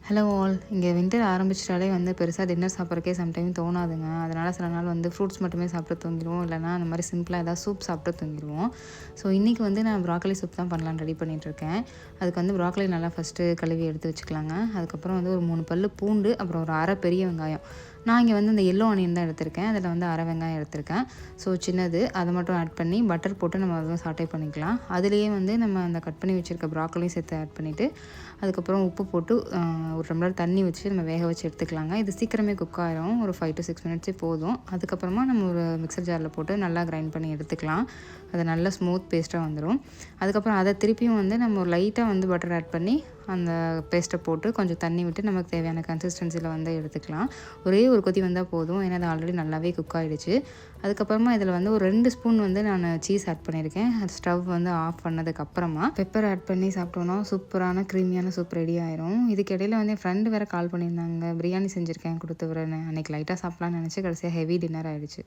Hello all. இங்கே winter ஆரம்பிச்சிட்டாலே பெருசா dinner சாப்பிட்றக்கே sometime தோணாதுங்க. அதனால் சில நாள் ஃப்ரூட்ஸ் மட்டுமே சாப்பிட்டு தூங்கிருவோம். இல்லைனா அந்த மாதிரி சிம்பிளாக ஏதாவது சூப் சாப்பிட்டு தூங்கிருவோம். ஸோ இன்றைக்கி நான் ப்ராக்கலி சூப் தான் பண்ணலான்னு ரெடி பண்ணிகிட்ருக்கேன். அதுக்கு ப்ராக்கலி நல்லா ஃபஸ்ட்டு கழுவி எடுத்து வச்சுக்கலாங்க. அதுக்கப்புறம் ஒரு 3 பல்லு பூண்டு, அப்புறம் ஒரு அரை பெரிய வெங்காயம். நான் இங்கே இந்த எல்லோ ஆனியன் தான் எடுத்திருக்கேன். அதில் அரை வெங்காயம் எடுத்திருக்கேன். ஸோ சின்னது அதை மட்டும் ஆட் பண்ணி பட்டர் போட்டு நம்ம அதை சாட்டே பண்ணிக்கலாம். அதுலேயே நம்ம அந்த கட் பண்ணி வச்சுருக்க ப்ராக்கலியும் சேர்த்து ஆட் பண்ணிவிட்டு, அதுக்கப்புறம் உப்பு போட்டு ஒரு டம்ளர் தண்ணி வச்சு நம்ம வேக வச்சு எடுத்துக்கலாங்க. இது சீக்கிரமே குக் ஆயிரும். ஒரு 5 to 6 மினிட்ஸே போதும். அதுக்கப்புறமா நம்ம ஒரு மிக்சர் ஜாரில் போட்டு நல்லா கிரைண்ட் பண்ணி எடுத்துக்கலாம். அது நல்லா ஸ்மூத் பேஸ்ட்டாக வந்துடும். அதுக்கப்புறம் அதை திருப்பியும் நம்ம லைட்டாக பட்டர் ஆட் பண்ணி அந்த பேஸ்ட்டை போட்டு கொஞ்சம் தண்ணி விட்டு நமக்கு தேவையான கன்சிஸ்டன்சியில் எடுத்துக்கலாம். ஒரே ஒரு கொதி வந்தால் போதும். ஏன்னா அது ஆல்ரெடி நல்லாவே குக் ஆகிடுச்சு. அதுக்கப்புறமா இதில் ஒரு 2 ஸ்பூன் நான் சீஸ் ஆட் பண்ணியிருக்கேன். அது ஸ்டவ் ஆஃப் பண்ணதுக்கப்புறமா பெப்பர் ஆட் பண்ணி சாப்பிட்டோன்னா சூப்பரான க்ரீமியான சூப் ரெடி ஆயிரும். இதுக்கு இடையில என் ஃப்ரெண்டு வேறு கால் பண்ணியிருந்தாங்க, பிரியாணி செஞ்சுருக்கேன் கொடுத்து விட்றேன்னு. அன்றைக்கி லைட்டாக சாப்பிட்லான்னு நினச்சி கடைசியாக ஹெவி டின்னர் ஆகிடுச்சு.